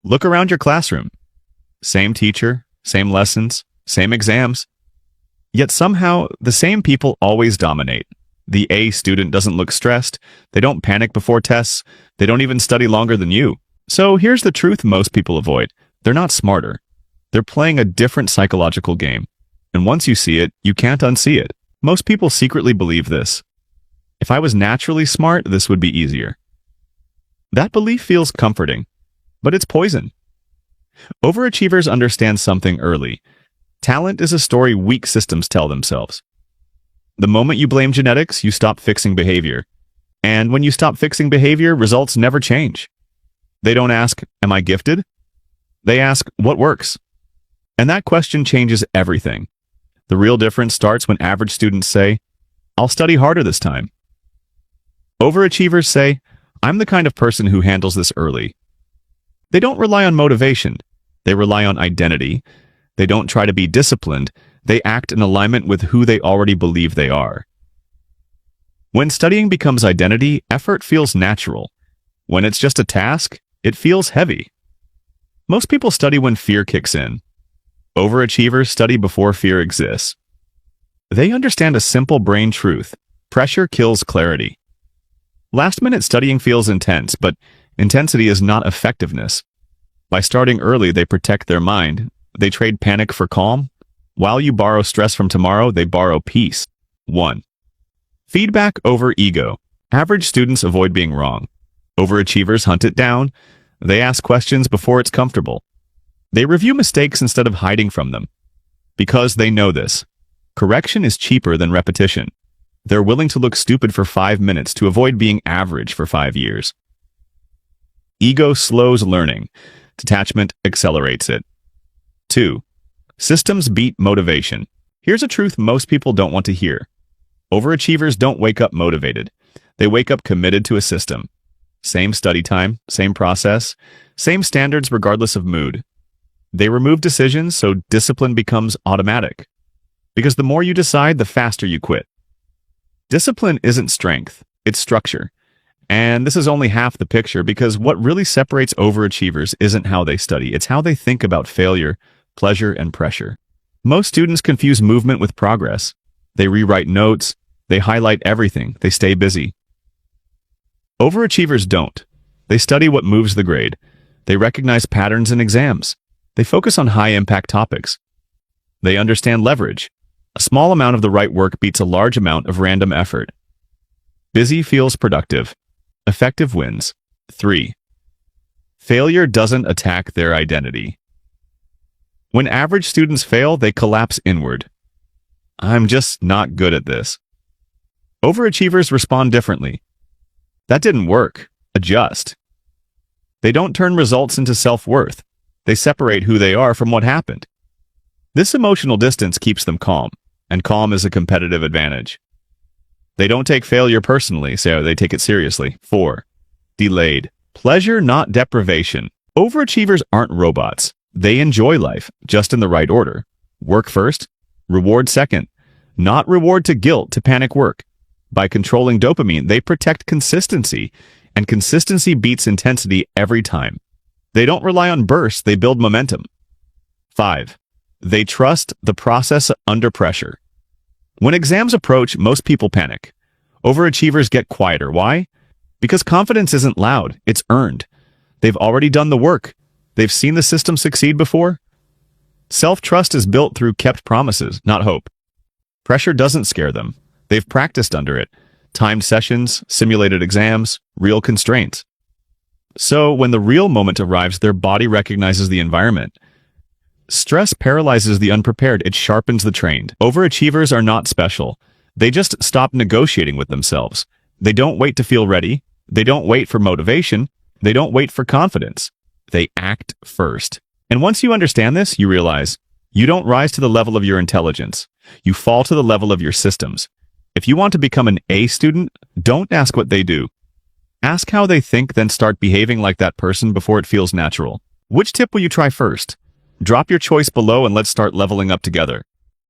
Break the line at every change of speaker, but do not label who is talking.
Look around your classroom. Same teacher, same lessons, same exams. Yet somehow, the same people always dominate. The A student doesn't look stressed, they don't panic before tests, they don't even study longer than you. So here's the truth most people avoid. They're not smarter. They're playing a different psychological game. And once you see it, you can't unsee it. Most people secretly believe this. If I was naturally smart, this would be easier. That belief feels comforting, but it's poison. Overachievers understand something early. Talent is a story weak systems tell themselves. The moment you blame genetics, you stop fixing behavior. And when you stop fixing behavior, results never change. They don't ask, am I gifted? They ask, what works? And that question changes everything. The real difference starts when average students say, I'll study harder this time. Overachievers say, I'm the kind of person who handles this early. They don't rely on motivation. They rely on identity. They don't try to be disciplined. They act in alignment with who they already believe they are. When studying becomes identity, effort feels natural. When it's just a task, it feels heavy. Most people study when fear kicks in. Overachievers study before fear exists. They understand a simple brain truth. Pressure kills clarity. Last-minute studying feels intense, but intensity is not effectiveness. By starting early, they protect their mind. They trade panic for calm. While you borrow stress from tomorrow, they borrow peace. 1. Feedback over ego. Average students avoid being wrong. Overachievers hunt it down. They ask questions before it's comfortable. They review mistakes instead of hiding from them. Because they know this. Correction is cheaper than repetition. They're willing to look stupid for 5 minutes to avoid being average for 5 years. Ego slows learning. Detachment accelerates it. 2. Systems beat motivation. Here's a truth most people don't want to hear. Overachievers don't wake up motivated. They wake up committed to a system. Same study time, same process, same standards regardless of mood. They remove decisions so discipline becomes automatic. Because the more you decide, the faster you quit. Discipline isn't strength, it's structure. And this is only half the picture because what really separates overachievers isn't how they study, it's how they think about failure, pleasure, and pressure. Most students confuse movement with progress. They rewrite notes, they highlight everything, they stay busy. Overachievers don't. They study what moves the grade. They recognize patterns in exams. They focus on high-impact topics. They understand leverage. A small amount of the right work beats a large amount of random effort. Busy feels productive. Effective wins. 3. Failure doesn't attack their identity. When average students fail, they collapse inward. I'm just not good at this. Overachievers respond differently. That didn't work. Adjust. They don't turn results into self-worth. They separate who they are from what happened. This emotional distance keeps them calm, and calm is a competitive advantage. They don't take failure personally, so they take it seriously. 4. Delayed. Pleasure, not deprivation. Overachievers aren't robots. They enjoy life, just in the right order. Work first, reward second. Not reward to guilt to panic work. By controlling dopamine, they protect consistency, and consistency beats intensity every time. They don't rely on bursts, they build momentum. 5. They trust the process under pressure. When exams approach, most people panic. Overachievers get quieter. Why? Because confidence isn't loud, it's earned. They've already done the work. They've seen the system succeed before. Self-trust is built through kept promises, not hope. Pressure doesn't scare them. They've practiced under it. Timed sessions, simulated exams, real constraints. So when the real moment arrives, their body recognizes the environment. Stress paralyzes the unprepared, it sharpens the trained. Overachievers are not special. They just stop negotiating with themselves. They don't wait to feel ready. They don't wait for motivation. They don't wait for confidence. They act first. And once you understand this, you realize you don't rise to the level of your intelligence. You fall to the level of your systems. If you want to become an A student, don't ask what they do. Ask how they think, then start behaving like that person before it feels natural. Which tip will you try first? Drop your choice below and let's start leveling up together.